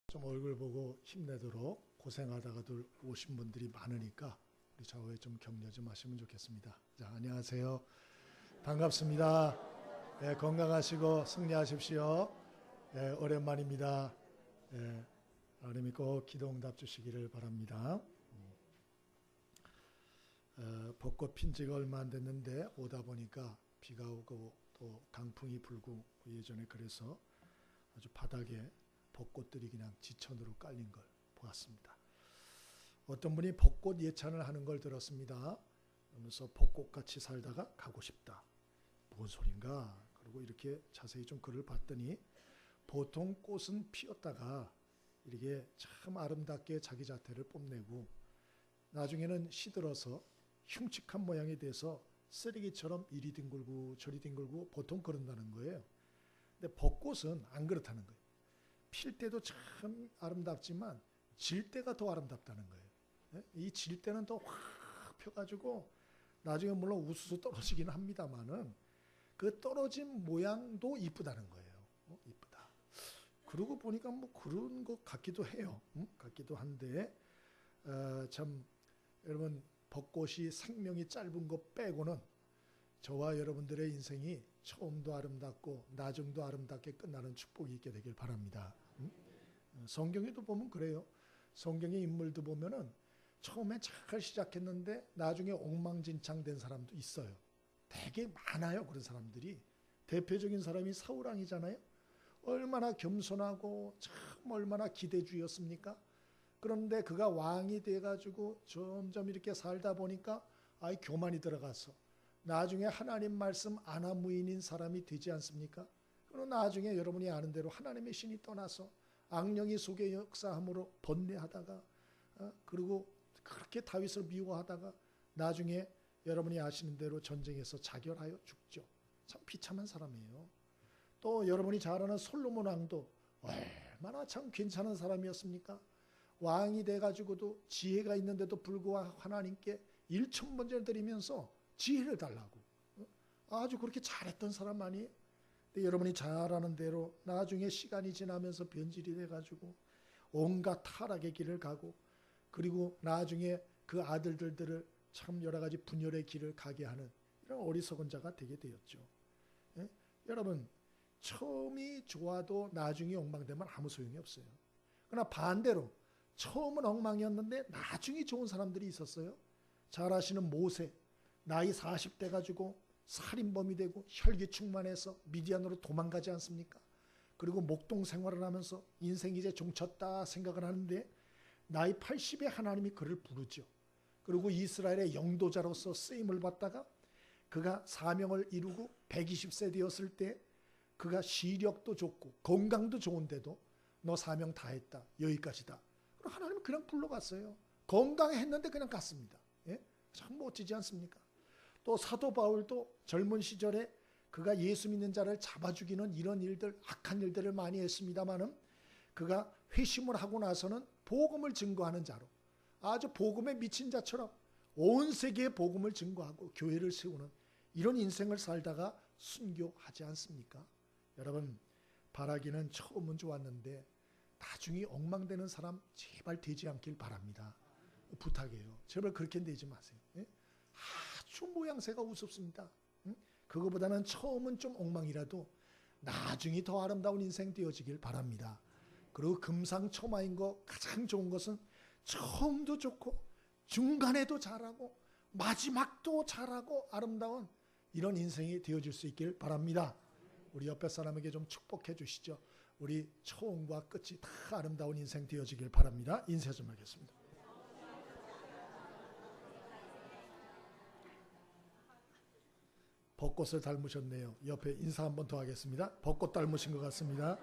좀 얼굴 보고 힘내도록 고생하다가도 오신 분들이 많으니까 우리 좌우에 좀 격려 좀 하시면 좋겠습니다. 자, 안녕하세요. 반갑습니다. 예, 건강하시고 승리하십시오. 예, 오랜만입니다. 예, 하나님이 꼭 기도응답 주시기를 바랍니다. 벚꽃 핀 지가 얼마 안 됐는데 오다 보니까 비가 오고 또 강풍이 불고 예전에 그래서 아주 바닥에 벚꽃들이 그냥 지천으로 깔린 걸 보았습니다. 어떤 분이 벚꽃 예찬을 하는 걸 들었습니다. 그러면서 벚꽃같이 살다가 가고 싶다. 뭔 소린가? 그리고 이렇게 자세히 좀 글을 봤더니 보통 꽃은 피었다가 이렇게 참 아름답게 자기 자태를 뽐내고 나중에는 시들어서 흉측한 모양이 돼서 쓰레기처럼 이리 뒹굴고 저리 뒹굴고 보통 그런다는 거예요. 근데 벚꽃은 안 그렇다는 거예요. 필 때도 참 아름답지만 질 때가 더 아름답다는 거예요. 이 질 때는 더 확 펴가지고 나중에 물론 우수수 떨어지긴 합니다만은 그 떨어진 모양도 이쁘다는 거예요. 이쁘다. 그러고 보니까 뭐 그런 것 같기도 해요. 같기도 한데 참 여러분 벚꽃이 생명이 짧은 것 빼고는 저와 여러분들의 인생이 처음도 아름답고 나중도 아름답게 끝나는 축복이 있게 되길 바랍니다. 성경에도 보면 그래요. 성경의 인물도 보면은 처음에 잘 시작했는데 나중에 엉망진창된 사람도 있어요. 되게 많아요. 그런 사람들이. 대표적인 사람이 사울왕이잖아요. 얼마나 겸손하고 참 얼마나 기대주의였습니까? 그런데 그가 왕이 돼가지고 점점 이렇게 살다 보니까 아이 교만이 들어가서 나중에 하나님 말씀 아나무인인 사람이 되지 않습니까? 그리고 나중에 여러분이 아는 대로 하나님의 신이 떠나서 악령이 속에 역사함으로 번뇌하다가 그리고 그렇게 다윗을 미워하다가 나중에 여러분이 아시는 대로 전쟁에서 자결하여 죽죠. 참 비참한 사람이에요. 또 여러분이 잘 아는 솔로몬 왕도 얼마나 참 괜찮은 사람이었습니까? 왕이 돼가지고도 지혜가 있는데도 불구하고 하나님께 일천번제를 드리면서 지혜를 달라고 아주 그렇게 잘했던 사람 아니에요? 근데 여러분이 잘 아는 대로 나중에 시간이 지나면서 변질이 돼가지고 온갖 타락의 길을 가고 그리고 나중에 그 아들들을 참 여러 가지 분열의 길을 가게 하는 이런 어리석은 자가 되게 되었죠. 예? 여러분 처음이 좋아도 나중에 엉망되면 아무 소용이 없어요. 그러나 반대로 처음은 엉망이었는데 나중에 좋은 사람들이 있었어요. 잘 아시는 모세 나이 40대 가지고 살인범이 되고 혈기 충만해서 미디안으로 도망가지 않습니까? 그리고 목동 생활을 하면서 인생이 이제 종쳤다 생각을 하는데 나이 80에 하나님이 그를 부르죠. 그리고 이스라엘의 영도자로서 쓰임을 받다가 그가 사명을 이루고 120세 되었을 때 그가 시력도 좋고 건강도 좋은데도 너 사명 다 했다. 여기까지다. 하나님은 그냥 불러갔어요. 건강했는데 그냥 갔습니다. 예? 참 멋지지 않습니까? 또 사도 바울도 젊은 시절에 그가 예수 믿는 자를 잡아 죽이는 이런 일들, 악한 일들을 많이 했습니다마는 그가 회심을 하고 나서는 복음을 증거하는 자로 아주 복음에 미친 자처럼 온 세계에 복음을 증거하고 교회를 세우는 이런 인생을 살다가 순교하지 않습니까? 여러분 바라기는 처음은 좋았는데 나중에 엉망되는 사람 제발 되지 않길 바랍니다. 부탁해요. 제발 그렇게 되지 마세요. 예? 아주 모양새가 우습습니다. 그거보다는 처음은 좀 엉망이라도 나중에 더 아름다운 인생 되어지길 바랍니다. 그리고 금상첨화인 거 가장 좋은 것은 처음도 좋고 중간에도 잘하고 마지막도 잘하고 아름다운 이런 인생이 되어질 수 있길 바랍니다. 우리 옆에 사람에게 좀 축복해 주시죠. 우리 처음과 끝이 다 아름다운 인생 되어지길 바랍니다. 인사 좀 하겠습니다. 벚꽃을 닮으셨네요. 옆에 인사 한 번 더 하겠습니다. 벚꽃 닮으신 것 같습니다.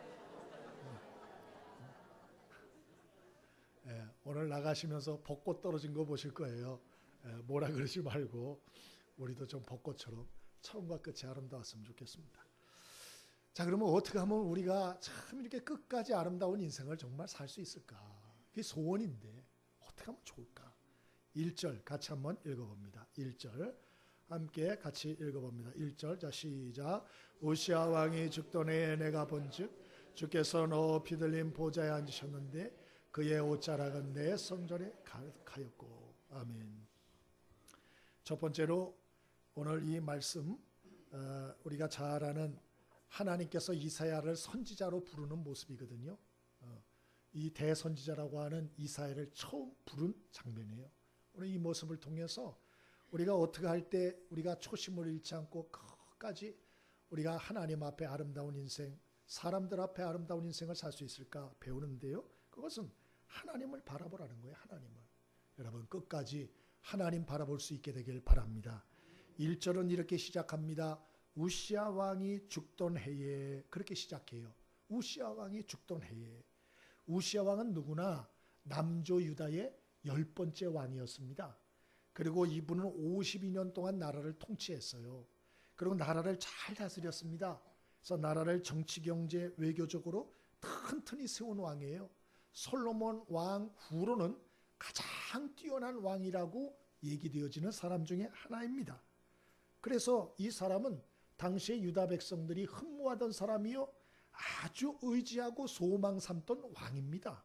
예, 오늘 나가시면서 벚꽃 떨어진 거 보실 거예요. 뭐라 그러지 말고 우리도 좀 벚꽃처럼 처음과 끝이 아름다웠으면 좋겠습니다. 자, 그러면 어떻게 하면 우리가 참 이렇게 끝까지 아름다운 인생을 정말 살 수 있을까? 그게 소원인데 어떻게 하면 좋을까? 1절 같이 한번 읽어봅니다. 1절 함께 같이 읽어봅니다. 1절 자 시작. 우시아 왕이 죽던 해에 내가 본즉 주께서 높이 들린 보좌에 앉으셨는데 그의 옷자락은 내 성전에 가였고. 아멘. 첫 번째로 오늘 이 말씀, 우리가 잘 아는 하나님께서 이사야를 선지자로 부르는 모습이거든요. 이 대선지자라고 하는 이사야를 처음 부른 장면이에요. 오늘 이 모습을 통해서 우리가 어떻게 할 때 우리가 초심을 잃지 않고 끝까지 우리가 하나님 앞에 아름다운 인생, 사람들 앞에 아름다운 인생을 살 수 있을까 배우는데요. 그것은 하나님을 바라보라는 거예요. 하나님을. 여러분 끝까지 하나님 바라볼 수 있게 되길 바랍니다. 1절은 이렇게 시작합니다. 우시야 왕이 죽던 해에. 그렇게 시작해요. 우시야 왕이 죽던 해에. 우시야 왕은 누구나 남조 유다의 10번째 왕이었습니다. 그리고 이분은 52년 동안 나라를 통치했어요. 그리고 나라를 잘 다스렸습니다. 그래서 나라를 정치, 경제, 외교적으로 튼튼히 세운 왕이에요. 솔로몬 왕 후로는 가장 뛰어난 왕이라고 얘기되어지는 사람 중에 하나입니다. 그래서 이 사람은 당시에 유다 백성들이 흠모하던 사람이요, 아주 의지하고 소망 삼던 왕입니다.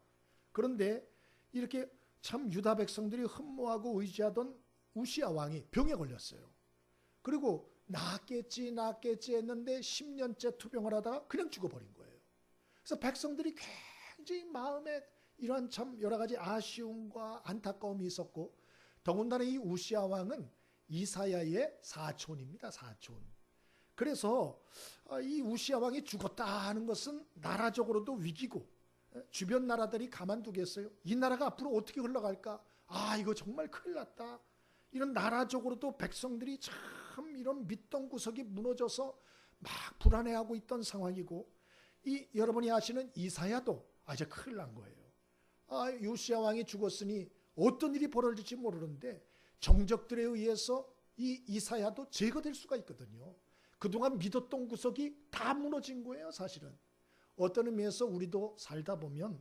그런데 이렇게 참 유다 백성들이 흠모하고 의지하던 우시야 왕이 병에 걸렸어요. 그리고 낫겠지 했는데 10년째 투병을 하다가 그냥 죽어버린 거예요. 그래서 백성들이 굉장히 마음에 이런 참 여러 가지 아쉬움과 안타까움이 있었고, 더군다나 이 우시야 왕은 이사야의 사촌입니다. 사촌. 그래서 이 우시야 왕이 죽었다 하는 것은 나라적으로도 위기고, 주변 나라들이 가만두겠어요? 이 나라가 앞으로 어떻게 흘러갈까? 이거 정말 큰일 났다. 이런 나라적으로도 백성들이 참 이런 밑동 구석이 무너져서 막 불안해하고 있던 상황이고, 이 여러분이 아시는 이사야도 이제 큰일 난 거예요. 요시야 왕이 죽었으니 어떤 일이 벌어질지 모르는데 정적들에 의해서 이 이사야도 제거될 수가 있거든요. 그동안 믿었던 구석이 다 무너진 거예요. 사실은 어떤 의미에서 우리도 살다 보면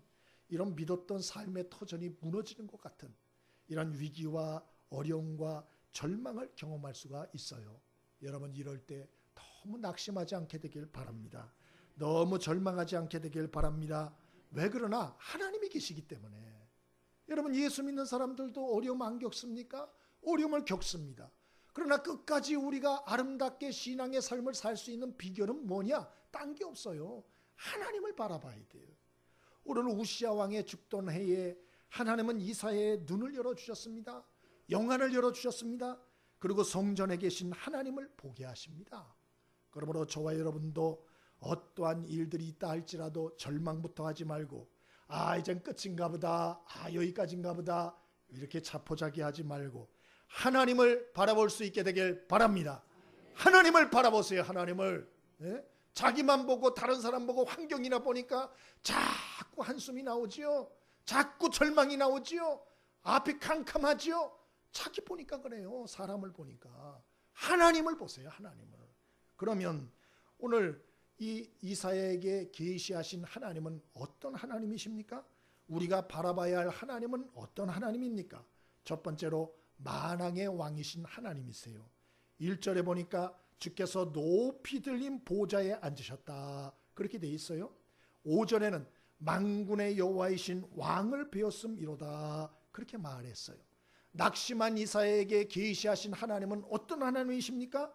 이런 믿었던 삶의 터전이 무너지는 것 같은 이런 위기와 어려움과 절망을 경험할 수가 있어요. 여러분 이럴 때 너무 낙심하지 않게 되길 바랍니다. 너무 절망하지 않게 되길 바랍니다. 왜 그러나 하나님이 계시기 때문에. 여러분 예수 믿는 사람들도 어려움 안 겪습니까? 어려움을 겪습니다. 그러나 끝까지 우리가 아름답게 신앙의 삶을 살 수 있는 비결은 뭐냐? 딴 게 없어요. 하나님을 바라봐야 돼요. 오늘 우시야 왕의 죽던 해에 하나님은 이사야의 눈을 열어주셨습니다. 영안을 열어주셨습니다. 그리고 성전에 계신 하나님을 보게 하십니다. 그러므로 저와 여러분도 어떠한 일들이 있다 할지라도 절망부터 하지 말고 이젠 끝인가 보다, 여기까지인가 보다 이렇게 자포자기하지 말고 하나님을 바라볼 수 있게 되길 바랍니다. 하나님을 바라보세요. 하나님을. 자기만 보고 다른 사람 보고 환경이나 보니까 자꾸 한숨이 나오지요. 자꾸 절망이 나오지요. 앞이 캄캄하지요. 자기 보니까 그래요. 사람을 보니까. 하나님을 보세요. 하나님을. 그러면 오늘 이 이사야에게 계시하신 하나님은 어떤 하나님이십니까? 우리가 바라봐야 할 하나님은 어떤 하나님입니까? 첫 번째로 만왕의 왕이신 하나님이세요. 1절에 보니까 주께서 높이 들린 보좌에 앉으셨다. 그렇게 돼 있어요. 5절에는 만군의 여호와이신 왕을 배웠음이로다. 그렇게 말했어요. 낙심한 이사야에게 계시하신 하나님은 어떤 하나님이십니까?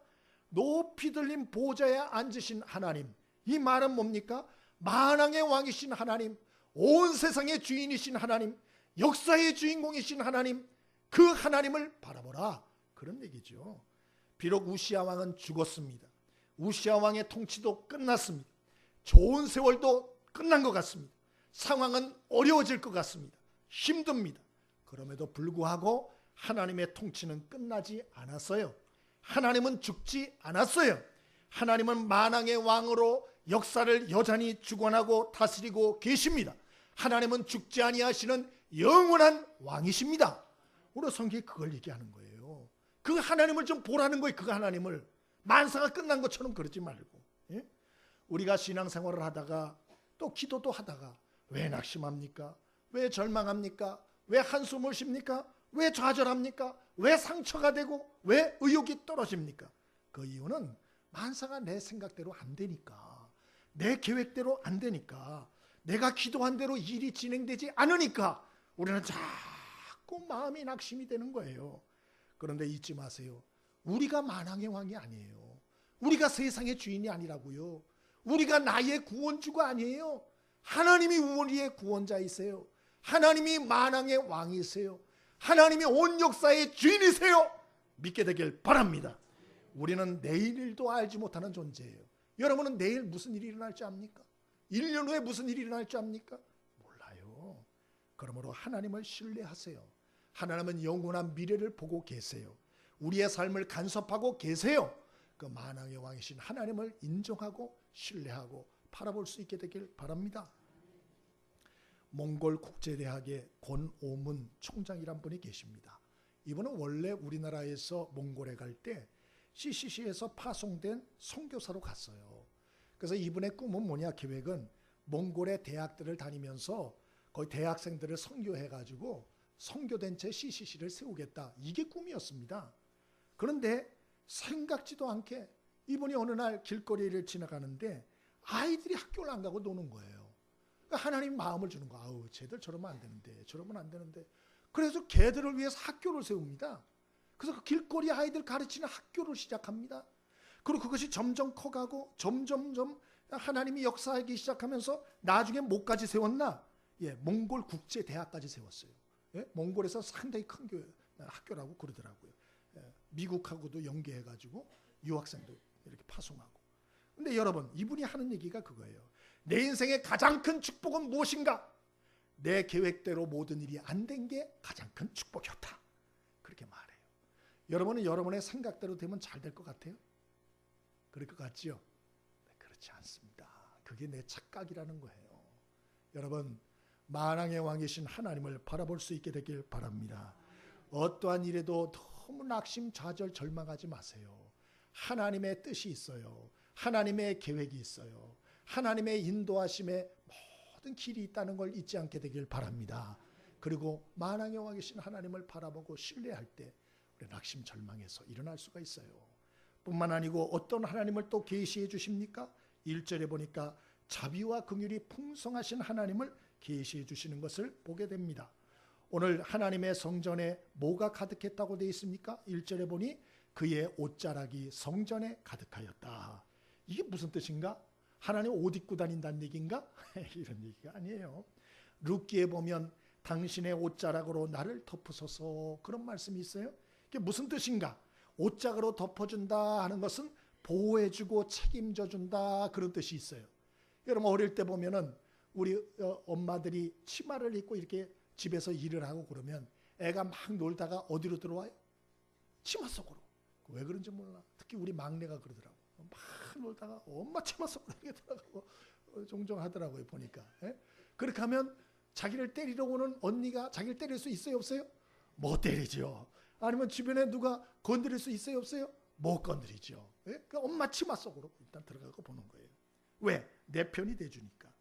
높이 들린 보좌에 앉으신 하나님. 이 말은 뭡니까? 만왕의 왕이신 하나님, 온 세상의 주인이신 하나님, 역사의 주인공이신 하나님, 그 하나님을 바라보라. 그런 얘기죠. 비록 우시야 왕은 죽었습니다. 우시야 왕의 통치도 끝났습니다. 좋은 세월도 끝난 것 같습니다. 상황은 어려워질 것 같습니다. 힘듭니다. 그럼에도 불구하고 하나님의 통치는 끝나지 않았어요. 하나님은 죽지 않았어요. 하나님은 만왕의 왕으로 역사를 여전히 주관하고 다스리고 계십니다. 하나님은 죽지 아니하시는 영원한 왕이십니다. 우리 성경이 그걸 얘기하는 거예요. 그 하나님을 좀 보라는 거예요. 그 하나님을. 만사가 끝난 것처럼 그러지 말고. 우리가 신앙생활을 하다가 또 기도도 하다가 왜 낙심합니까? 왜 절망합니까? 왜 한숨을 쉽니까? 왜 좌절합니까? 왜 상처가 되고 왜 의욕이 떨어집니까? 그 이유는 만사가 내 생각대로 안 되니까. 내 계획대로 안 되니까, 내가 기도한 대로 일이 진행되지 않으니까 우리는 자꾸 마음이 낙심이 되는 거예요. 그런데 잊지 마세요. 우리가 만왕의 왕이 아니에요. 우리가 세상의 주인이 아니라고요. 우리가 나의 구원주가 아니에요. 하나님이 우리의 구원자이세요. 하나님이 만왕의 왕이세요. 하나님이 온 역사의 주인이세요. 믿게 되길 바랍니다. 우리는 내일 일도 알지 못하는 존재예요. 여러분은 내일 무슨 일이 일어날지 압니까? 1년 후에 무슨 일이 일어날지 압니까? 몰라요. 그러므로 하나님을 신뢰하세요. 하나님은 영원한 미래를 보고 계세요. 우리의 삶을 간섭하고 계세요. 그 만왕의 왕이신 하나님을 인정하고 신뢰하고 바라볼 수 있게 되길 바랍니다. 몽골 국제대학의 권오문 총장이란 분이 계십니다. 이분은 원래 우리나라에서 몽골에 갈 때 CCC에서 파송된 선교사로 갔어요. 그래서 이분의 꿈은 뭐냐, 계획은 몽골의 대학들을 다니면서 거기 대학생들을 선교해가지고 선교된 채 CCC를 세우겠다. 이게 꿈이었습니다. 그런데 생각지도 않게 이분이 어느 날 길거리를 지나가는데 아이들이 학교를 안 가고 노는 거예요. 그러니까 하나님 마음을 주는 거. 아우, 쟤들 저러면 안 되는데, 저러면 안 되는데. 그래서 걔들을 위해서 학교를 세웁니다. 그래서 그 길거리 아이들 가르치는 학교를 시작합니다. 그리고 그것이 점점 커가고 점점점 하나님이 역사하기 시작하면서 나중에 뭐까지 세웠나? 몽골 국제대학까지 세웠어요. 몽골에서 상당히 큰 학교라고 그러더라고요. 미국하고도 연계해가지고 유학생도 이렇게 파송하고. 근데 여러분, 이분이 하는 얘기가 그거예요. 내 인생의 가장 큰 축복은 무엇인가? 내 계획대로 모든 일이 안 된 게 가장 큰 축복이었다. 그렇게 말해요. 여러분은 여러분의 생각대로 되면 잘 될 것 같아요? 그럴 것 같지요? 네, 그렇지 않습니다. 그게 내 착각이라는 거예요. 여러분, 만왕의 왕이신 하나님을 바라볼 수 있게 되길 바랍니다. 어떠한 일에도 너무 낙심, 좌절, 절망하지 마세요. 하나님의 뜻이 있어요. 하나님의 계획이 있어요. 하나님의 인도하심에 모든 길이 있다는 걸 잊지 않게 되길 바랍니다. 그리고 만왕의 왕이신 하나님을 바라보고 신뢰할 때 우리 낙심, 절망에서 일어날 수가 있어요. 뿐만 아니고 어떤 하나님을 또 계시해 주십니까? 1절에 보니까 자비와 긍휼이 풍성하신 하나님을 계시해 주시는 것을 보게 됩니다. 오늘 하나님의 성전에 뭐가 가득했다고 되어 있습니까? 1절에 보니 그의 옷자락이 성전에 가득하였다. 이게 무슨 뜻인가? 하나님 옷 입고 다닌다는 얘기인가? 이런 얘기가 아니에요. 룻기에 보면 당신의 옷자락으로 나를 덮으소서, 그런 말씀이 있어요. 이게 무슨 뜻인가? 옷자락으로 덮어준다 하는 것은 보호해주고 책임져준다, 그런 뜻이 있어요. 여러분, 어릴 때 보면은 우리 엄마들이 치마를 입고 이렇게 집에서 일을 하고 그러면 애가 막 놀다가 어디로 들어와요? 치마 속으로. 왜 그런지 몰라. 특히 우리 막내가 그러더라고. 막 놀다가 엄마 치마 속으로 이렇게 들어가고 종종 하더라고요, 보니까. 그렇게 하면 자기를 때리러 오는 언니가 자기를 때릴 수 있어요, 없어요? 못 때리죠. 아니면 주변에 누가 건드릴 수 있어요, 없어요? 못 건드리죠. 그러니까 엄마 치마 속으로 일단 들어가고 보는 거예요. 왜? 내 편이 돼주니까.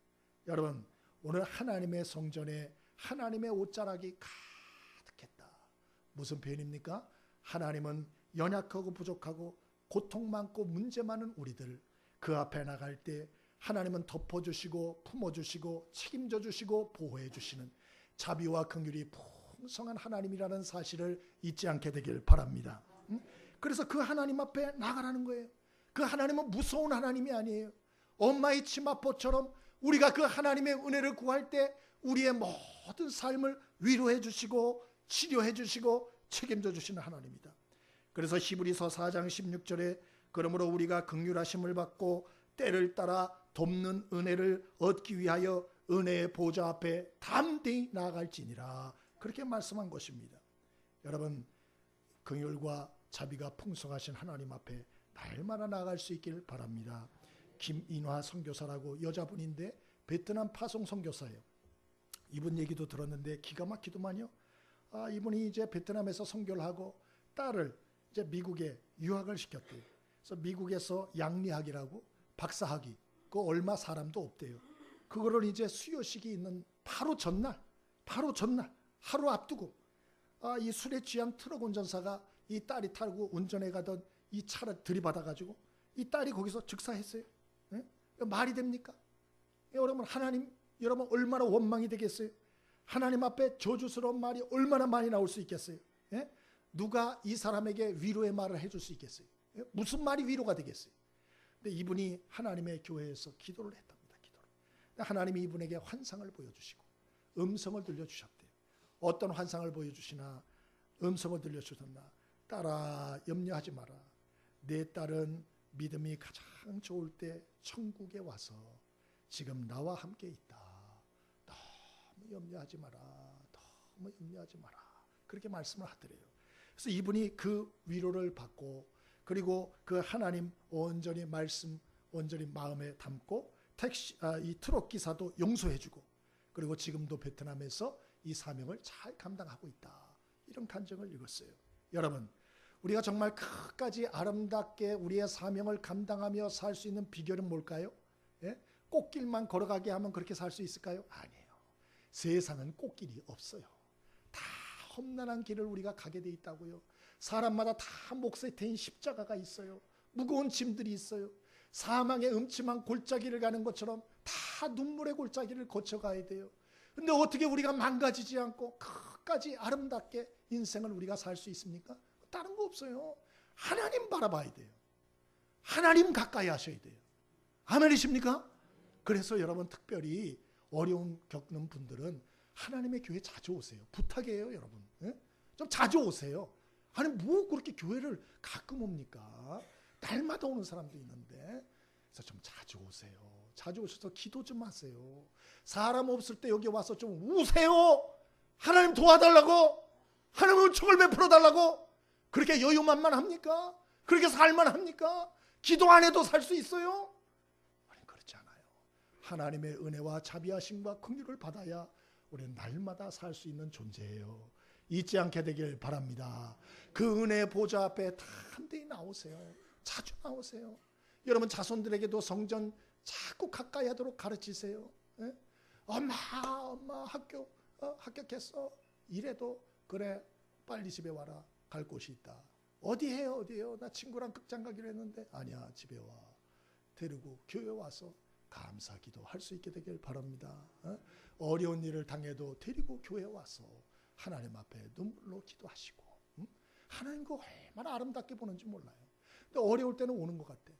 여러분, 오늘 하나님의 성전에 하나님의 옷자락이 가득했다. 무슨 표현입니까? 하나님은 연약하고 부족하고 고통 많고 문제 많은 우리들, 그 앞에 나갈 때 하나님은 덮어주시고 품어주시고 책임져주시고 보호해주시는 자비와 긍휼이 풍성한 하나님이라는 사실을 잊지 않게 되길 바랍니다. 그래서 그 하나님 앞에 나가라는 거예요. 그 하나님은 무서운 하나님이 아니에요. 엄마의 치마포처럼 우리가 그 하나님의 은혜를 구할 때 우리의 모든 삶을 위로해 주시고 치료해 주시고 책임져 주시는 하나님이다. 그래서 히브리서 4장 16절에 그러므로 우리가 긍휼하심을 받고 때를 따라 돕는 은혜를 얻기 위하여 은혜의 보좌 앞에 담대히 나아갈지니라, 그렇게 말씀한 것입니다. 여러분, 긍휼과 자비가 풍성하신 하나님 앞에 날마다 나아갈 수 있길 바랍니다. 김인화 선교사라고 여자분인데 베트남 파송 선교사예요. 이분 얘기도 들었는데 기가 막히더만요. 이분이 이제 베트남에서 선교를 하고 딸을 이제 미국에 유학을 시켰대요. 그래서 미국에서 양리학이라고 박사학위, 그 얼마 사람도 없대요. 그거를 이제 수료식이 있는 바로 전날 하루 앞두고 이 술에 취한 트럭 운전사가 이 딸이 타고 운전해 가던 이 차를 들이받아 가지고 이 딸이 거기서 즉사했어요. 말이 됩니까? 여러분, 여러분 얼마나 원망이 되겠어요? 하나님 앞에 저주스러운 말이 얼마나 많이 나올 수 있겠어요? 예? 누가 이 사람에게 위로의 말을 해줄 수 있겠어요? 예? 무슨 말이 위로가 되겠어요? 근데 이분이 하나님의 교회에서 기도를 했답니다. 기도를. 하나님이 이분에게 환상을 보여주시고 음성을 들려주셨대요. 어떤 환상을 보여주시나 음성을 들려주셨나? 딸아, 염려하지 마라. 내 딸은 믿음이 가장 좋을 때 천국에 와서 지금 나와 함께 있다. 너무 염려하지 마라. 너무 염려하지 마라. 그렇게 말씀을 하더래요. 그래서 이분이 그 위로를 받고, 그리고 그 하나님 온전히 말씀 온전히 마음에 담고 이 트럭 기사도 용서해주고, 그리고 지금도 베트남에서 이 사명을 잘 감당하고 있다. 이런 간증을 읽었어요. 여러분, 우리가 정말 끝까지 아름답게 우리의 사명을 감당하며 살 수 있는 비결은 뭘까요? 예? 꽃길만 걸어가게 하면 그렇게 살 수 있을까요? 아니에요. 세상은 꽃길이 없어요. 다 험난한 길을 우리가 가게 돼 있다고요. 사람마다 다 몫에 대인 십자가가 있어요. 무거운 짐들이 있어요. 사망의 음침한 골짜기를 가는 것처럼 다 눈물의 골짜기를 거쳐가야 돼요. 근데 어떻게 우리가 망가지지 않고 끝까지 아름답게 인생을 우리가 살 수 있습니까? 다른 거 없어요. 하나님 바라봐야 돼요. 하나님 가까이 하셔야 돼요. 아멘이십니까? 그래서 여러분, 특별히 어려움 겪는 분들은 하나님의 교회 자주 오세요. 부탁이에요, 여러분. 예? 좀 자주 오세요. 아니, 뭐 그렇게 교회를 가끔 옵니까? 날마다 오는 사람도 있는데. 그래서 좀 자주 오세요. 자주 오셔서 기도 좀 하세요. 사람 없을 때 여기 와서 좀 우세요. 하나님 도와달라고, 하나님 은총을 베풀어 달라고. 그렇게 여유만만 합니까? 그렇게 살만 합니까? 기도 안 해도 살 수 있어요? 아니, 그렇지 않아요. 하나님의 은혜와 자비하심과 긍휼을 받아야 우리는 날마다 살 수 있는 존재예요. 잊지 않게 되길 바랍니다. 그 은혜의 보좌 앞에 담대히 나오세요. 자주 나오세요. 여러분, 자손들에게도 성전 자꾸 가까이 하도록 가르치세요. 예? 엄마 합격했어. 이래도 그래, 빨리 집에 와라. 갈 곳이 있다. 어디해요? 나 친구랑 극장 가기로 했는데. 아니야, 집에 와. 데리고 교회 와서 감사 기도 할 수 있게 되길 바랍니다. 어려운 일을 당해도 데리고 교회 와서 하나님 앞에 눈물로 기도하시고, 하나님 그 얼마나 아름답게 보는지 몰라요. 근데 어려울 때는 오는 것 같아.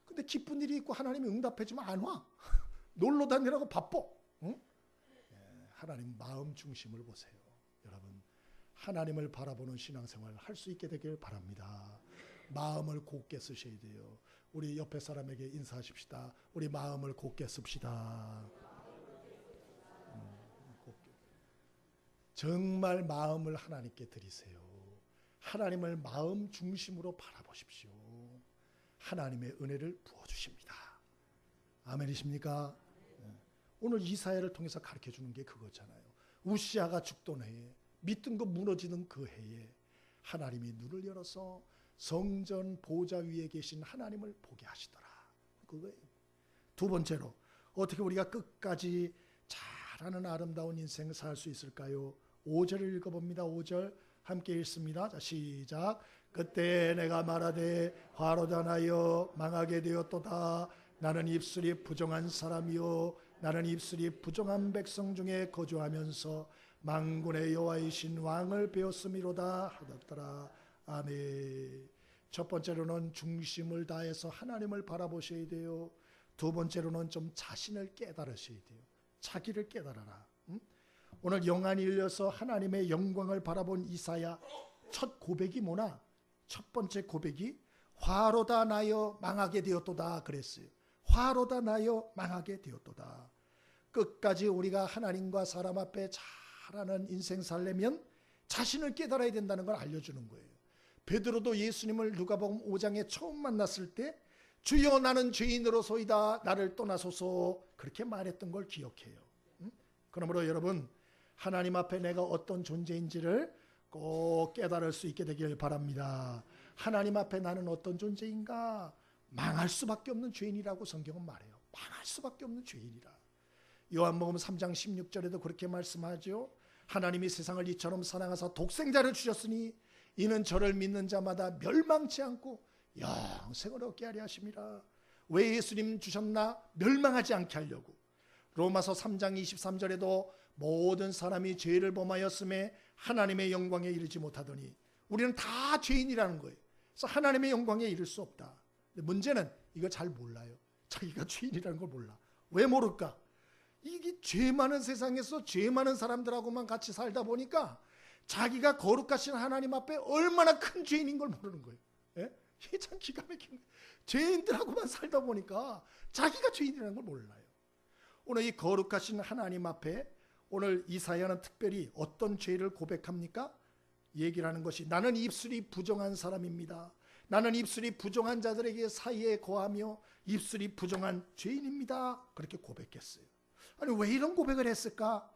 근데 기쁜 일이 있고 하나님이 응답해주면 안 와. 놀러 다니라고 바빠. 하나님 마음 중심을 보세요. 여러분, 하나님을 바라보는 신앙생활 할 수 있게 되길 바랍니다. 마음을 곧게 쓰셔야 돼요. 우리 옆에 사람에게 인사하십시다. 우리 마음을 곧게 씁시다. 정말 마음을 하나님께 드리세요. 하나님을 마음 중심으로 바라보십시오. 하나님의 은혜를 부어주십니다. 아멘이십니까? 오늘 이사야를 통해서 가르쳐주는 게 그거잖아요. 우시아가 죽던 해에, 믿던 거 무너지는 그 해에 하나님이 눈을 열어서 성전 보좌 위에 계신 하나님을 보게 하시더라. 그거예요. 두 번째로, 어떻게 우리가 끝까지 잘하는 아름다운 인생을 살 수 있을까요? 5절을 읽어봅니다. 5절 함께 읽습니다. 자, 시작. 그때 내가 말하되 화로다 나여 망하게 되었도다. 나는 입술이 부정한 사람이요 나는 입술이 부정한 백성 중에 거주하면서 만군의 여호와이신 왕을 배웠음이로다 하더라. 아멘. 첫 번째로는 중심을 다해서 하나님을 바라보셔야 돼요. 두 번째로는 좀 자신을 깨달으셔야 돼요. 자기를 깨달아라. 오늘 영안이 열려서 하나님의 영광을 바라본 이사야, 첫 고백이 뭐나? 첫 번째 고백이 화로다 나여 망하게 되었도다 그랬어요. 화로다 나여 망하게 되었도다. 끝까지 우리가 하나님과 사람 앞에 잘하는 인생 살려면 자신을 깨달아야 된다는 걸 알려주는 거예요. 베드로도 예수님을 누가복음 5장에 처음 만났을 때 주여 나는 죄인으로소이다 나를 떠나소서 그렇게 말했던 걸 기억해요. 그러므로 여러분, 하나님 앞에 내가 어떤 존재인지를 꼭 깨달을 수 있게 되길 바랍니다. 하나님 앞에 나는 어떤 존재인가? 망할 수밖에 없는 죄인이라고 성경은 말해요. 망할 수밖에 없는 죄인이라. 요한복음 3장 16절에도 그렇게 말씀하죠. 하나님이 세상을 이처럼 사랑하사 독생자를 주셨으니 이는 저를 믿는 자마다 멸망치 않고 영생을 얻게 하려 하심이라. 왜 예수님 주셨나? 멸망하지 않게 하려고. 로마서 3장 23절에도 모든 사람이 죄를 범하였음에 하나님의 영광에 이르지 못하더니, 우리는 다 죄인이라는 거예요. 그래서 하나님의 영광에 이를 수 없다. 근데 문제는 이거 잘 몰라요. 자기가 죄인이라는 걸 몰라. 왜 모를까? 이게 죄 많은 세상에서 죄 많은 사람들하고만 같이 살다 보니까 자기가 거룩하신 하나님 앞에 얼마나 큰 죄인인 걸 모르는 거예요. 예? 이게 참 기가 막힌 거예요. 죄인들하고만 살다 보니까 자기가 죄인이라는 걸 몰라요. 오늘 이 거룩하신 하나님 앞에 오늘 이사야는 특별히 어떤 죄를 고백합니까? 얘기를 하는 것이, 나는 입술이 부정한 사람입니다. 나는 입술이 부정한 자들에게 사이에 거하며 입술이 부정한 죄인입니다. 그렇게 고백했어요. 아니, 왜 이런 고백을 했을까?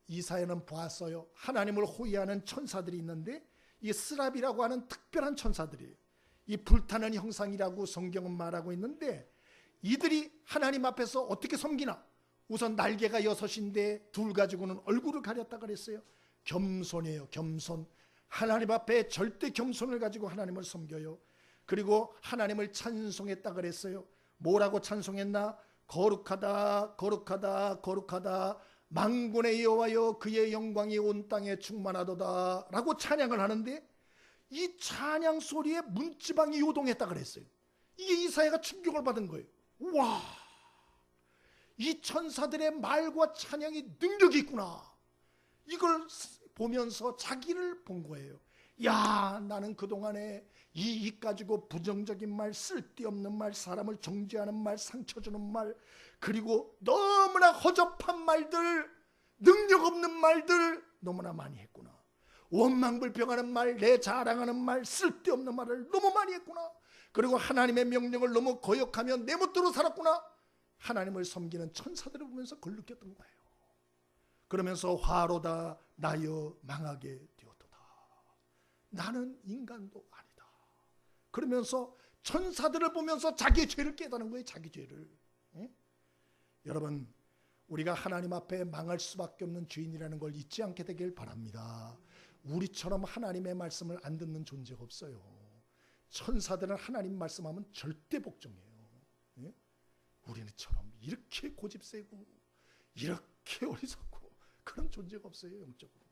이사야는 보았어요. 하나님을 호위하는 천사들이 있는데, 이 스랍이라고 하는 특별한 천사들이에요. 이 불타는 형상이라고 성경은 말하고 있는데, 이들이 하나님 앞에서 어떻게 섬기나? 우선 날개가 6인데 둘 가지고는 얼굴을 가렸다 그랬어요. 겸손이에요. 겸손. 하나님 앞에 절대 겸손을 가지고 하나님을 섬겨요. 그리고 하나님을 찬송했다 그랬어요. 뭐라고 찬송했나? 거룩하다 거룩하다 거룩하다 만군의 여호와여, 그의 영광이 온 땅에 충만하도다 라고 찬양을 하는데, 이 찬양 소리에 문지방이 요동했다 그랬어요. 이게 이사야가 충격을 받은 거예요. 와, 이 천사들의 말과 찬양이 능력이 있구나. 이걸 보면서 자기를 본 거예요. 야, 나는 그동안에 이익 가지고 부정적인 말, 쓸데없는 말, 사람을 정죄하는 말, 상처 주는 말, 그리고 너무나 허접한 말들, 능력 없는 말들 너무나 많이 했구나. 원망불평하는 말, 내 자랑하는 말, 쓸데없는 말을 너무 많이 했구나. 그리고 하나님의 명령을 너무 거역하며 내 멋대로 살았구나. 하나님을 섬기는 천사들을 보면서 그걸 느꼈던 거예요. 그러면서 화로다 나여 망하게 되었도다. 나는 인간도 아니다. 그러면서 천사들을 보면서 자기의 죄를 깨닫는 거예요. 자기 죄를. 예? 여러분, 우리가 하나님 앞에 망할 수밖에 없는 죄인이라는 걸 잊지 않게 되길 바랍니다. 우리처럼 하나님의 말씀을 안 듣는 존재가 없어요. 천사들은 하나님 말씀하면 절대 복종해요. 예? 우리처럼 이렇게 고집세고 이렇게 어리석고 그런 존재가 없어요. 영적으로.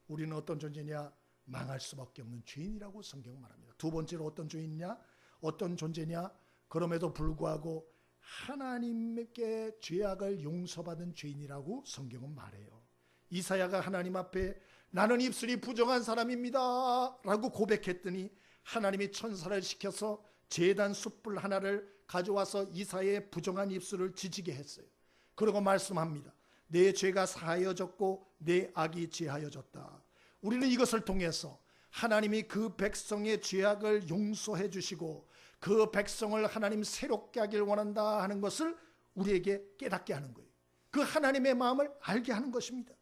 우리는 어떤 존재냐? 망할 수밖에 없는 죄인이라고 성경 말합니다. 두 번째로 어떤 죄인이냐? 어떤 존재냐? 그럼에도 불구하고 하나님께 죄악을 용서받은 죄인이라고 성경은 말해요. 이사야가 하나님 앞에 나는 입술이 부정한 사람입니다 라고 고백했더니, 하나님이 천사를 시켜서 제단 숯불 하나를 가져와서 이사야의 부정한 입술을 지지게 했어요. 그리고 말씀합니다. 내 죄가 사하여졌고 내 악이 제하여졌다. 우리는 이것을 통해서 하나님이 그 백성의 죄악을 용서해 주시고 그 백성을 하나님 새롭게 하길 원한다 하는 것을 우리에게 깨닫게 하는 거예요. 그 하나님의 마음을 알게 하는 것입니다.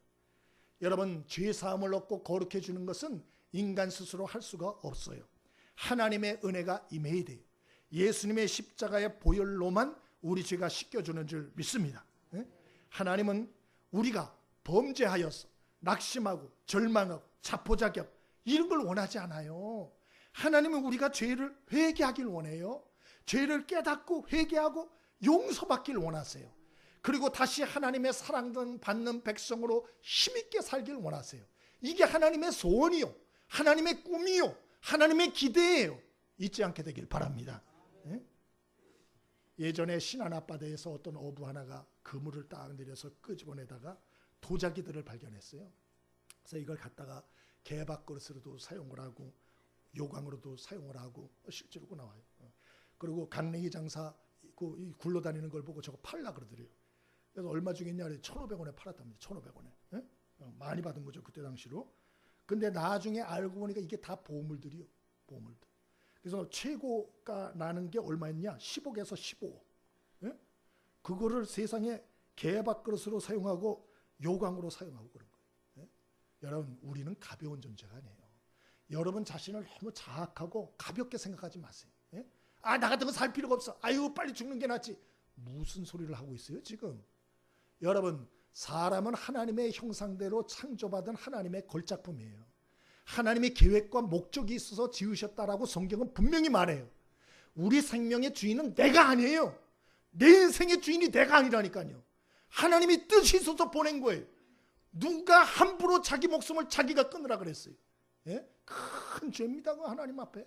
여러분, 죄 사함을 얻고 거룩해 주는 것은 인간 스스로 할 수가 없어요. 하나님의 은혜가 임해야 돼요. 예수님의 십자가의 보혈로만 우리 죄가 씻겨주는 줄 믿습니다. 하나님은 우리가 범죄하여서 낙심하고 절망하고 자포자기하고 이런 걸 원하지 않아요. 하나님은 우리가 죄를 회개하길 원해요. 죄를 깨닫고 회개하고 용서받길 원하세요. 그리고 다시 하나님의 사랑받는 백성으로 힘있게 살길 원하세요. 이게 하나님의 소원이요, 하나님의 꿈이요, 하나님의 기대예요. 잊지 않게 되길 바랍니다. 예전에 신안 앞바다에서 어떤 어부 하나가 그물을 딱 내려서 끄집어내다가 도자기들을 발견했어요. 그래서 이걸 갖다가 개밥그릇으로도 사용을 하고 요강으로도 사용을 하고 실제로 나와요. 그리고 강냉이 장사 굴러다니는 걸 보고 저거 팔라 그러더래요. 그래서 얼마 주겠냐 그래 1,500원에 팔았답니다. 1,500원에. 많이 받은 거죠 그때 당시로. 근데 나중에 알고 보니까 이게 다 보물들이요. 보물들. 그래서 최고가 나는 게 얼마였냐? 10억에서 15억. 예? 그거를 세상에 개밥그릇으로 사용하고 요강으로 사용하고 그런 거예요. 예? 여러분, 우리는 가벼운 존재가 아니에요. 여러분 자신을 너무 자학하고 가볍게 생각하지 마세요. 예? 아, 나 같은 거 살 필요가 없어. 아유, 빨리 죽는 게 낫지. 무슨 소리를 하고 있어요 지금? 여러분, 사람은 하나님의 형상대로 창조받은 하나님의 걸작품이에요. 하나님의 계획과 목적이 있어서 지으셨다라고 성경은 분명히 말해요. 우리 생명의 주인은 내가 아니에요. 내 인생의 주인이 내가 아니라니까요. 하나님이 뜻이 있어서 보낸 거예요. 누가 함부로 자기 목숨을 자기가 끊으라 그랬어요. 예? 큰 죄입니다. 그 하나님 앞에.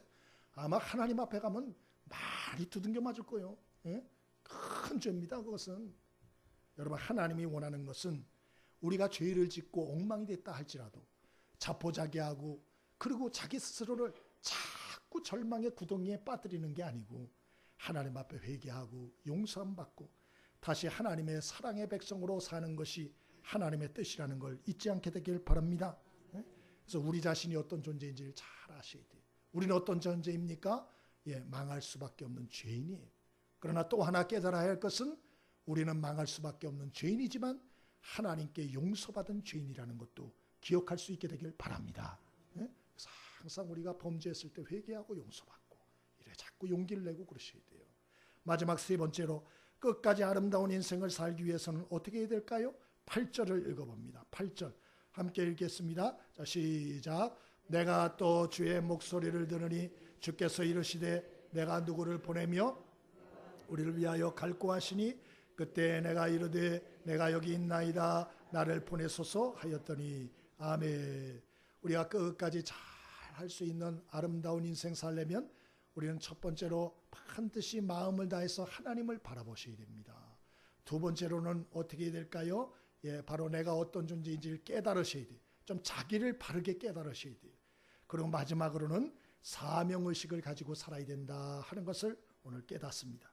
아마 하나님 앞에 가면 많이 두들겨 맞을 거예요. 예? 큰 죄입니다. 그것은. 여러분, 하나님이 원하는 것은 우리가 죄를 짓고 엉망이 됐다 할지라도 자포자기하고 그리고 자기 스스로를 자꾸 절망의 구덩이에 빠뜨리는 게 아니고 하나님 앞에 회개하고 용서함 받고 다시 하나님의 사랑의 백성으로 사는 것이 하나님의 뜻이라는 걸 잊지 않게 되길 바랍니다. 그래서 우리 자신이 어떤 존재인지를 잘 아셔야 돼요. 우리는 어떤 존재입니까? 망할 수밖에 없는 죄인이에요. 그러나 또 하나 깨달아야 할 것은 우리는 망할 수밖에 없는 죄인이지만 하나님께 용서받은 죄인이라는 것도 기억할 수 있게 되길 바랍니다. 그래서 항상 우리가 범죄했을 때 회개하고 용서받고 이래 자꾸 용기를 내고 그러셔야 돼요. 마지막 세 번째로 끝까지 아름다운 인생을 살기 위해서는 어떻게 해야 될까요? 8절을 읽어봅니다. 8절 함께 읽겠습니다. 자, 시작. 내가 또 주의 목소리를 들으니 주께서 이르시되 내가 누구를 보내며 우리를 위하여 갈고 하시니 그때 내가 이르되 내가 여기 있나이다 나를 보내소서 하였더니 아멘. 우리가 끝까지 잘 할 수 있는 아름다운 인생 살려면 우리는 첫 번째로 반드시 마음을 다해서 하나님을 바라보셔야 됩니다. 두 번째로는 어떻게 해야 될까요? 바로 내가 어떤 존재인지를 깨달으셔야 돼요. 좀 자기를 바르게 깨달으셔야 돼요. 그리고 마지막으로는 사명의식을 가지고 살아야 된다 하는 것을 오늘 깨닫습니다.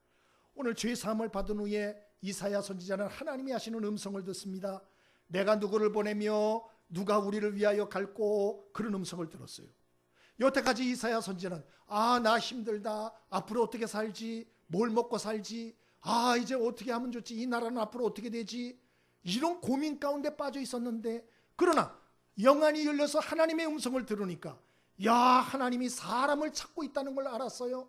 오늘 죄사함을 받은 후에 이사야 선지자는 하나님이 하시는 음성을 듣습니다. 내가 누구를 보내며 누가 우리를 위하여 갈고 그런 음성을 들었어요. 여태까지 이사야 선지자는 나 힘들다. 앞으로 어떻게 살지? 뭘 먹고 살지? 이제 어떻게 하면 좋지? 이 나라는 앞으로 어떻게 되지? 이런 고민 가운데 빠져 있었는데 그러나 영안이 열려서 하나님의 음성을 들으니까 하나님이 사람을 찾고 있다는 걸 알았어요.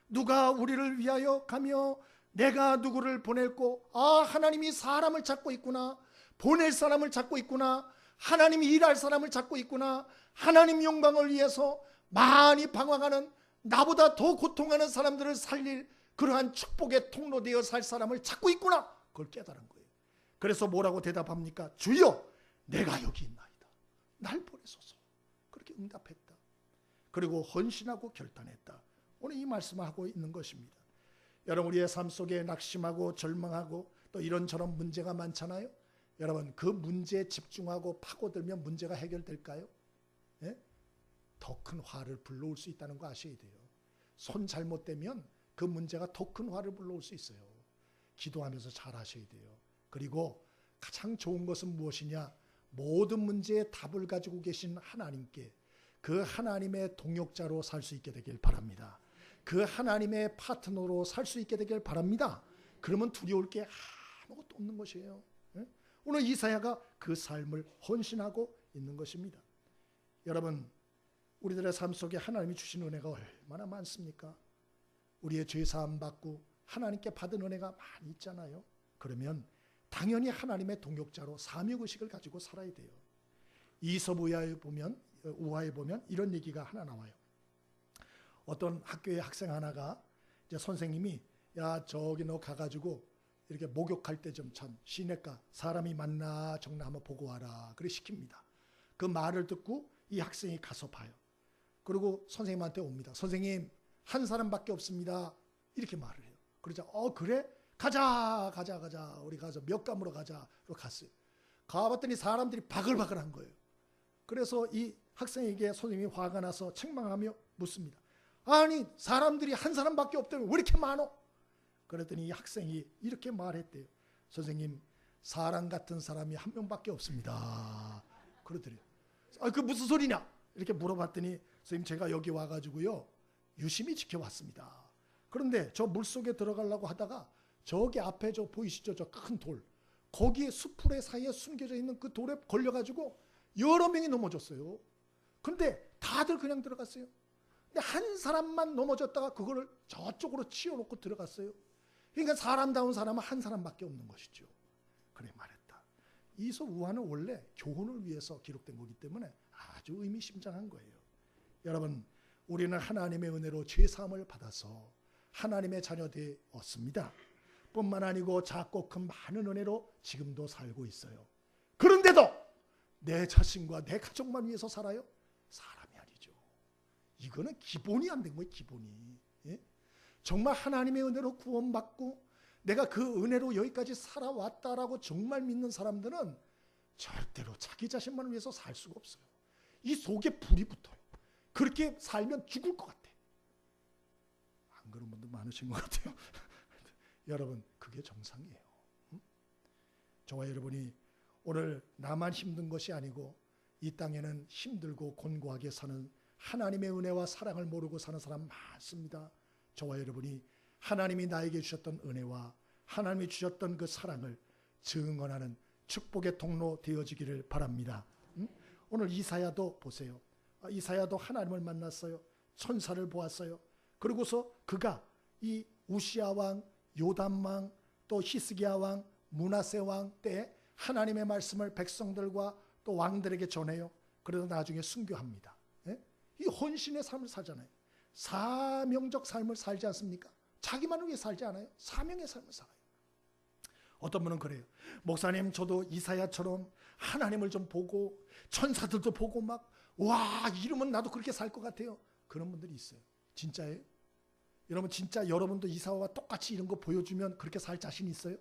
누가 우리를 위하여 가며 내가 누구를 보낼고 하나님이 사람을 찾고 있구나. 보낼 사람을 찾고 있구나. 하나님이 일할 사람을 찾고 있구나. 하나님 영광을 위해서 많이 방황하는 나보다 더 고통하는 사람들을 살릴 그러한 축복의 통로 되어 살 사람을 찾고 있구나. 그걸 깨달은 거예요. 그래서 뭐라고 대답합니까? 주여 내가 여기 있나이다. 날 보내소서. 그렇게 응답했다. 그리고 헌신하고 결단했다. 오늘 이 말씀을 하고 있는 것입니다. 여러분 우리의 삶 속에 낙심하고 절망하고 또 이런저런 문제가 많잖아요. 여러분 그 문제에 집중하고 파고들면 문제가 해결될까요? 더 큰 화를 불러올 수 있다는 거 아셔야 돼요. 손 잘못되면 그 문제가 더 큰 화를 불러올 수 있어요. 기도하면서 잘 하셔야 돼요. 그리고 가장 좋은 것은 무엇이냐? 모든 문제의 답을 가지고 계신 하나님께 그 하나님의 동역자로 살 수 있게 되길 바랍니다. 그 하나님의 파트너로 살 수 있게 되길 바랍니다. 그러면 두려울 게 아무것도 없는 것이에요. 오늘 이사야가 그 삶을 헌신하고 있는 것입니다. 여러분 우리들의 삶 속에 하나님이 주신 은혜가 얼마나 많습니까? 우리의 죄사함 받고 하나님께 받은 은혜가 많이 있잖아요. 그러면 당연히 하나님의 동역자로 사명의식을 가지고 살아야 돼요. 이솝 우화에 보면 이런 얘기가 하나 나와요. 어떤 학교의 학생 하나가 이제 선생님이 저기 너 가가지고 이렇게 목욕할 때 좀 참 시내가 사람이 많나 적나 한번 보고 와라. 그래 시킵니다. 그 말을 듣고 이 학생이 가서 봐요. 그리고 선생님한테 옵니다. 선생님 한 사람밖에 없습니다. 이렇게 말을 해요. 그러자 그래? 가자 우리 가서 몇감으로 가자. 그리고 갔어요. 가봤더니 사람들이 바글바글한 거예요. 그래서 이 학생에게 선생님이 화가 나서 책망하며 묻습니다. 아니 사람들이 한 사람밖에 없다면 왜 이렇게 많어? 그랬더니 이 학생이 이렇게 말했대요. 선생님 사람 같은 사람이 한 명밖에 없습니다. 그러더래요. 그 무슨 소리냐? 이렇게 물어봤더니 선생님 제가 여기 와가지고요 유심히 지켜왔습니다. 그런데 저 물속에 들어가려고 하다가 저기 앞에 저 보이시죠? 저 큰 돌. 거기에 수풀의 사이에 숨겨져 있는 그 돌에 걸려가지고 여러 명이 넘어졌어요. 그런데 다들 그냥 들어갔어요. 근데 한 사람만 넘어졌다가 그거를 저쪽으로 치워놓고 들어갔어요. 그러니까 사람다운 사람은 한 사람밖에 없는 것이죠. 그래 말했다. 이솝 우화는 원래 교훈을 위해서 기록된 거기 때문에 아주 의미심장한 거예요. 여러분 우리는 하나님의 은혜로 죄사함을 받아서 하나님의 자녀 되었습니다. 뿐만 아니고 작고 큰 많은 은혜로 지금도 살고 있어요. 그런데도 내 자신과 내 가족만 위해서 살아요? 사람이 아니죠. 이거는 기본이 안 된 거예요. 기본이. 예? 정말 하나님의 은혜로 구원받고 내가 그 은혜로 여기까지 살아왔다라고 정말 믿는 사람들은 절대로 자기 자신만 위해서 살 수가 없어요. 이 속에 불이 붙어요. 그렇게 살면 죽을 것 같아. 안 그런 분들 많으신 것 같아요. 여러분, 그게 정상이에요. 저와 여러분이 오늘 나만 힘든 것이 아니고 이 땅에는 힘들고 곤고하게 사는 하나님의 은혜와 사랑을 모르고 사는 사람 많습니다. 저와 여러분이 하나님이 나에게 주셨던 은혜와 하나님이 주셨던 그 사랑을 증언하는 축복의 통로 되어지기를 바랍니다. 오늘 이사야도 보세요. 이사야도 하나님을 만났어요. 천사를 보았어요. 그리고서 그가 이 우시아 왕, 요담 왕, 또 히스기야 왕, 므낫세 왕 때 하나님의 말씀을 백성들과 또 왕들에게 전해요. 그러다 나중에 순교합니다. 예? 이 헌신의 삶을 살잖아요. 사명적 삶을 살지 않습니까? 자기만을 위해 살지 않아요. 사명의 삶을 살아요. 어떤 분은 그래요. 목사님, 저도 이사야처럼 하나님을 좀 보고 천사들도 보고 막 와, 이러면 나도 그렇게 살 것 같아요. 그런 분들이 있어요. 진짜예요? 여러분, 진짜 여러분도 이사야와 똑같이 이런 거 보여주면 그렇게 살 자신 있어요?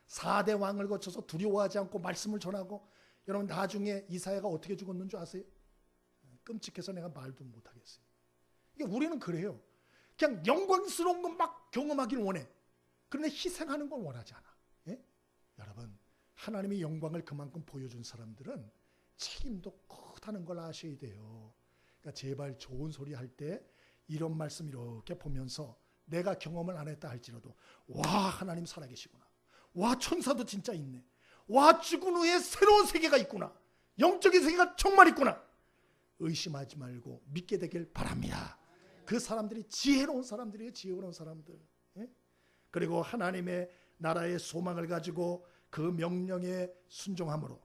4대 왕을 거쳐서 두려워하지 않고 말씀을 전하고, 여러분 나중에 이사야가 어떻게 죽었는 줄 아세요? 끔찍해서 내가 말도 못하겠어요. 그러니까 우리는 그래요. 그냥 영광스러운 건 막 경험하길 원해. 그런데 희생하는 걸 원하지 않아. 예? 여러분, 하나님의 영광을 그만큼 보여준 사람들은 책임도 크다는 걸 아셔야 돼요. 그러니까 제발 좋은 소리 할 때 이런 말씀 이렇게 보면서 내가 경험을 안 했다 할지라도 와, 하나님 살아계시구나. 와, 천사도 진짜 있네. 와, 죽은 후에 새로운 세계가 있구나. 영적인 세계가 정말 있구나. 의심하지 말고 믿게 되길 바랍니다. 그 사람들이 지혜로운 사람들이에요. 지혜로운 사람들. 예? 그리고 하나님의 나라의 소망을 가지고 그 명령에 순종함으로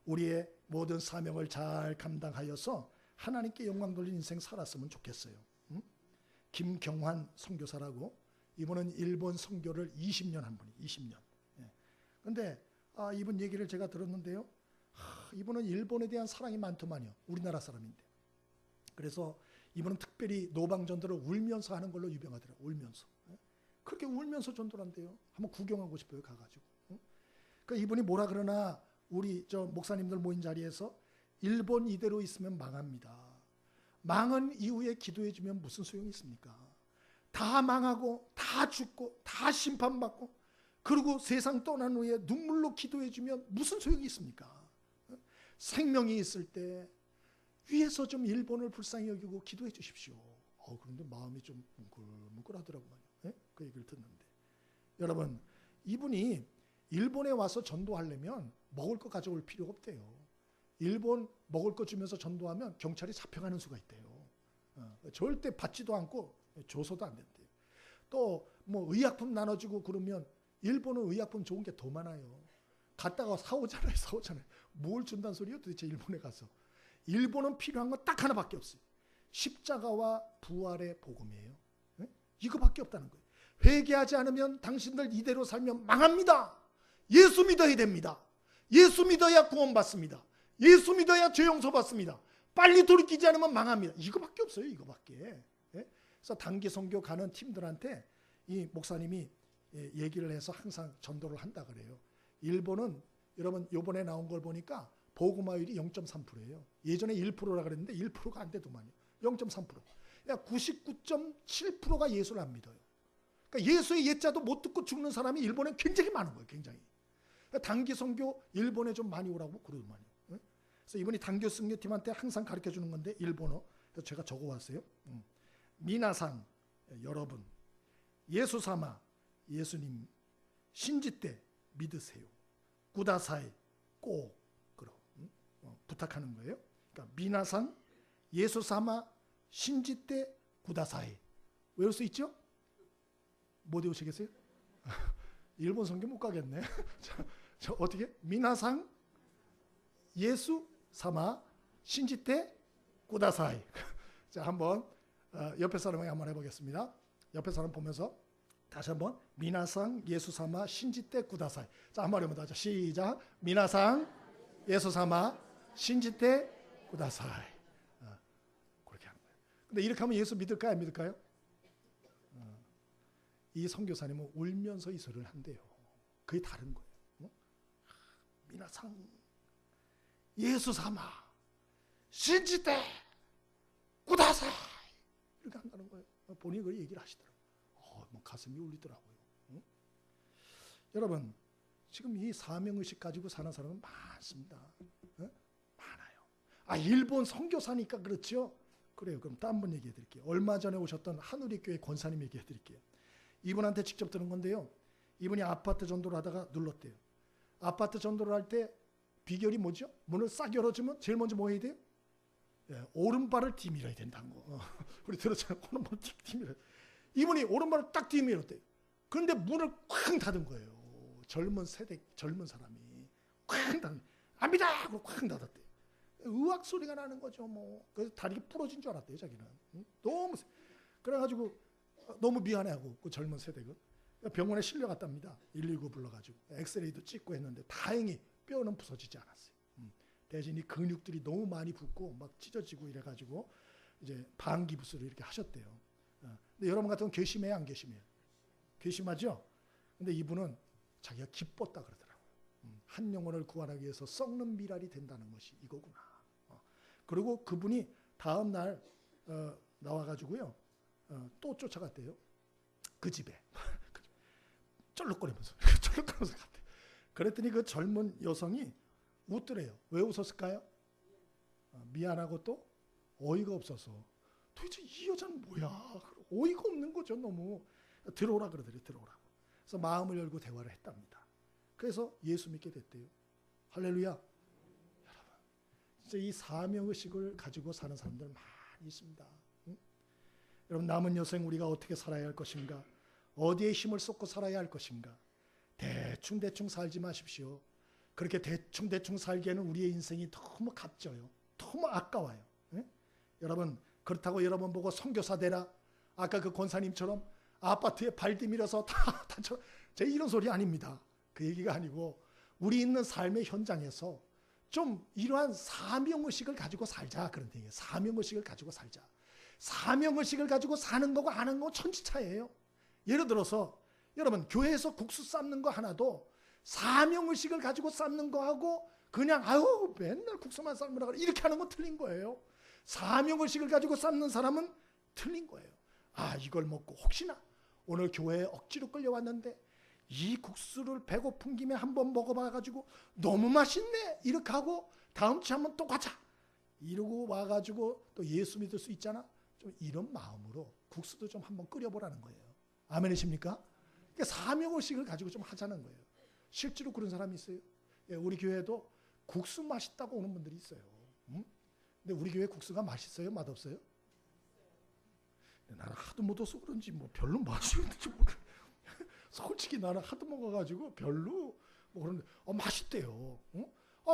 우리의 모든 사명을 잘 감당하여서 하나님께 영광 돌린 인생 살았으면 좋겠어요. 김경환 선교사라고, 이분은 일본 선교를 20년 한 분이 20년. 그런데 이분 얘기를 제가 들었는데요. 이분은 일본에 대한 사랑이 많더만요. 우리나라 사람인데. 그래서 이분은 특별히 노방전도를 울면서 하는 걸로 유명하더라고요. 울면서. 그렇게 울면서 전도를 한대요. 한번 구경하고 싶어요. 가가지고. 그러니까 이분이 뭐라 그러나 우리 저 목사님들 모인 자리에서 일본 이대로 있으면 망합니다. 망한 이후에 기도해 주면 무슨 소용이 있습니까? 다 망하고 다 죽고 다 심판받고 그리고 세상 떠난 후에 눈물로 기도해 주면 무슨 소용이 있습니까? 생명이 있을 때 위에서 좀 일본을 불쌍히 여기고 기도해 주십시오. 그런데 마음이 좀 뭉클뭉클하더라고요. 그 얘기를 듣는데, 여러분, 이분이 일본에 와서 전도하려면 먹을 거 가져올 필요가 없대요. 일본 먹을 거 주면서 전도하면 경찰이 잡혀가는 수가 있대요. 절대 받지도 않고 줘서도 안 된대요. 또 뭐 의약품 나눠주고 그러면 일본은 의약품 좋은 게 더 많아요. 갔다가 사오잖아요. 뭘 준다는 소리예요 도대체 일본에 가서. 일본은 필요한 건 딱 하나밖에 없어요. 십자가와 부활의 복음이에요. 이거밖에 없다는 거예요. 회개하지 않으면 당신들 이대로 살면 망합니다. 예수 믿어야 됩니다. 예수 믿어야 구원받습니다. 예수 믿어야 죄 용서받습니다. 빨리 돌이키지 않으면 망합니다. 이거밖에 없어요. 이거밖에. 그래서 단기 선교 가는 팀들한테 이 목사님이 얘기를 해서 항상 전도를 한다 그래요. 일본은 여러분 요번에 나온 걸 보니까 복음화율이 0.3%예요. 예전에 1%라 그랬는데 1%가 안 되더만요. 0.3%. 그러니까 99.7%가 예수를 안 믿어요. 그러니까 예수의 예자도 못 듣고 죽는 사람이 일본에 굉장히 많은 거예요. 굉장히. 그러니까 단기 선교 일본에 좀 많이 오라고 그러더만요. 그래서 이분이 단기 선교팀한테 항상 가르쳐 주는 건데 일본어. 그래서 제가 적어왔어요. 미나상, 여러분, 예수사마, 예수님 신지때 믿으세요. 구다사이 꼭 그럼 부탁하는 거예요. 그러니까 미나상, 예수사마, 신지때 구다사이 외울 수 있죠? 못 외우시겠어요? 일본 선교 못 가겠네. 저 어떻게? 미나상, 예수 사마, 신지때 구다사이. 자, 한번 옆에 사람에게 한번 해보겠습니다. 옆에 사람 보면서 다시 한번 미나상 예수사마 신지떼 구다사이. 자, 한 마리 한번 더 하자. 시작. 미나상 예수사마 신지떼 구다사이. 그렇게 하는 거예요. 근데 이렇게 하면 예수 믿을까요? 안 믿을까요? 이 선교사님은 울면서 이 소리를 한대요. 그게 다른 거예요. 미나상 예수사마 신지떼 구다사이 이렇게 한다는 거예요. 본인이 그 얘기를 하시더라고요. 뭐 가슴이 울리더라고요. 여러분, 지금 이 사명의식 가지고 사는 사람은 많습니다. 많아요. 일본 선교사니까 그렇죠? 그래요. 그럼 또 한 번 얘기해 드릴게요. 얼마 전에 오셨던 한우리교회 권사님 얘기해 드릴게요. 이분한테 직접 들은 건데요. 이분이 아파트 전도를 하다가 눌렀대요. 아파트 전도를 할 때 비결이 뭐죠? 문을 싹 열어주면 제일 먼저 뭐 해야 돼요? 오른발을 뒤밀어야 된다는 거. 우리 들었잖아요. 오른발을 뒤밀어야 돼. 이분이 오른발을 딱 뒤밀었대요. 그런데 문을 쾅 닫은 거예요. 젊은 사람이 쾅 닫은, 압니다! 하고 쾅 닫았대요. 의학 소리가 나는 거죠. 뭐. 그래서 다리가 부러진 줄 알았대요, 자기는. 너무 그래가지고 너무 미안해하고 그 젊은 세대가 병원에 실려갔답니다. 119 불러가지고 엑스레이도 찍고 했는데 다행히 뼈는 부서지지 않았어요. 대신 이 근육들이 너무 많이 붓고 막 찢어지고 이래가지고 이제 방기부스를 이렇게 하셨대요. 근데 여러분 같은 경우는 괘씸해요, 안 괘씸해요? 괘씸하죠? 근데 이분은 자기가 기뻤다 그러더라고요. 한 영혼을 구원하기 위해서 썩는 미랄이 된다는 것이 이거구나. 그리고 그분이 다음 날 나와가지고요. 또 쫓아갔대요. 그 집에. 쩔룩거리면서 갔대요. 그랬더니 그 젊은 여성이 웃더래요. 왜 웃었을까요? 미안하고 또 어이가 없어서. 도대체 이 여자는 뭐야? 어이가 없는 거죠, 너무. 들어오라 그러더래요, 들어오라고. 그래서 마음을 열고 대화를 했답니다. 그래서 예수 믿게 됐대요. 할렐루야. 여러분, 진짜 이 사명의식을 가지고 사는 사람들 많이 있습니다. 여러분, 남은 여생 우리가 어떻게 살아야 할 것인가? 어디에 힘을 쏟고 살아야 할 것인가? 대충 살지 마십시오. 그렇게 대충 살기에는 우리의 인생이 너무 값져요. 너무 아까워요. 여러분, 그렇다고 여러분 보고 선교사 되라. 아까 그 권사님처럼 아파트에 발 디밀어서 다 제 이런 소리 아닙니다. 그 얘기가 아니고 우리 있는 삶의 현장에서 좀 이러한 사명의식을 가지고 살자 그런 얘기예요. 사명의식을 가지고 살자. 사명의식을 가지고 사는 거고 안 하는 거 천지차이예요. 예를 들어서 여러분 교회에서 국수 삶는 거 하나도 사명의식을 가지고 삶는 거하고 그냥 맨날 국수만 삶으라 그래 이렇게 하는 건 틀린 거예요. 사명의식을 가지고 삶는 사람은 틀린 거예요. 이걸 먹고 혹시나 오늘 교회에 억지로 끌려왔는데 이 국수를 배고픈 김에 한번 먹어봐가지고 너무 맛있네 이렇게 하고 다음 주에 한번 또 가자 이러고 와가지고 또 예수 믿을 수 있잖아. 좀 이런 마음으로 국수도 좀 한번 끓여보라는 거예요. 아멘이십니까? 그러니까 사명의식을 가지고 좀 하자는 거예요. 실제로 그런 사람이 있어요. 우리 교회에도 국수 맛있다고 오는 분들이 있어요. 근데 우리 교회 국수가 맛있어요? 맛없어요? 나는 하도 먹어서 그런지 뭐 별로 맛있는지 모르겠어요. 솔직히 나는 하도 먹어가지고 별로 뭐 그런데 맛있대요.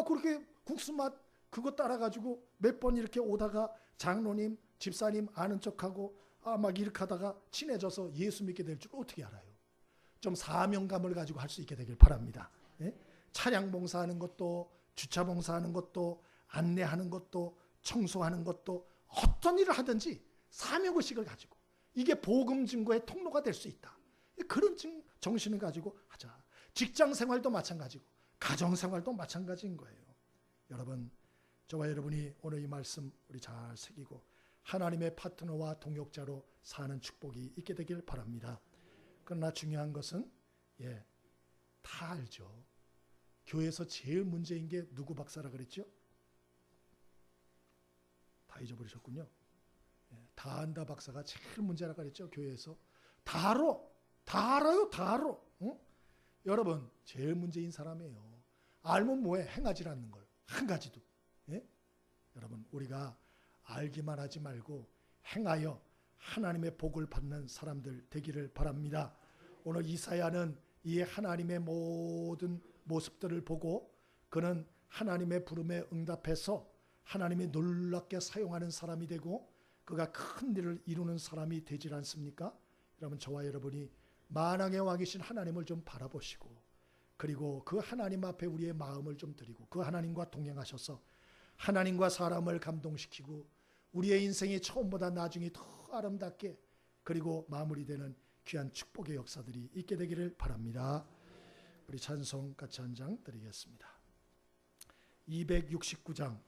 그렇게 국수 맛 그거 따라가지고 몇 번 이렇게 오다가 장로님, 집사님 아는 척하고 막 이렇게 하다가 친해져서 예수 믿게 될 줄 어떻게 알아요? 좀 사명감을 가지고 할 수 있게 되길 바랍니다. 차량 봉사하는 것도 주차 봉사하는 것도 안내하는 것도 청소하는 것도 어떤 일을 하든지 사명의식을 가지고 이게 복음 증거의 통로가 될 수 있다. 그런 정신을 가지고 하자. 직장 생활도 마찬가지고 가정 생활도 마찬가지인 거예요. 여러분, 저와 여러분이 오늘 이 말씀 우리 잘 새기고 하나님의 파트너와 동역자로 사는 축복이 있게 되길 바랍니다. 그러나 중요한 것은 다 알죠. 교회에서 제일 문제인 게 누구 박사라 그랬죠? 다 잊어버리셨군요. 다 안다 박사가 제일 문제라 그랬죠. 교회에서 다 알아요. 여러분 제일 문제인 사람이에요. 알면 뭐해? 행하지 않는 걸 한 가지도. 여러분 우리가 알기만 하지 말고 행하여 하나님의 복을 받는 사람들 되기를 바랍니다. 오늘 이사야는 이 하나님의 모든 모습들을 보고 그는 하나님의 부름에 응답해서 하나님이 놀랍게 사용하는 사람이 되고 그가 큰 일을 이루는 사람이 되질 않습니까? 여러분, 저와 여러분이 만왕의 왕이신 하나님을 좀 바라보시고, 그리고 그 하나님 앞에 우리의 마음을 좀 드리고 그 하나님과 동행하셔서 하나님과 사람을 감동시키고 우리의 인생이 처음보다 나중에 더 아름답게 그리고 마무리되는 귀한 축복의 역사들이 있게 되기를 바랍니다. 우리 찬송 같이 한 장 드리겠습니다. 269장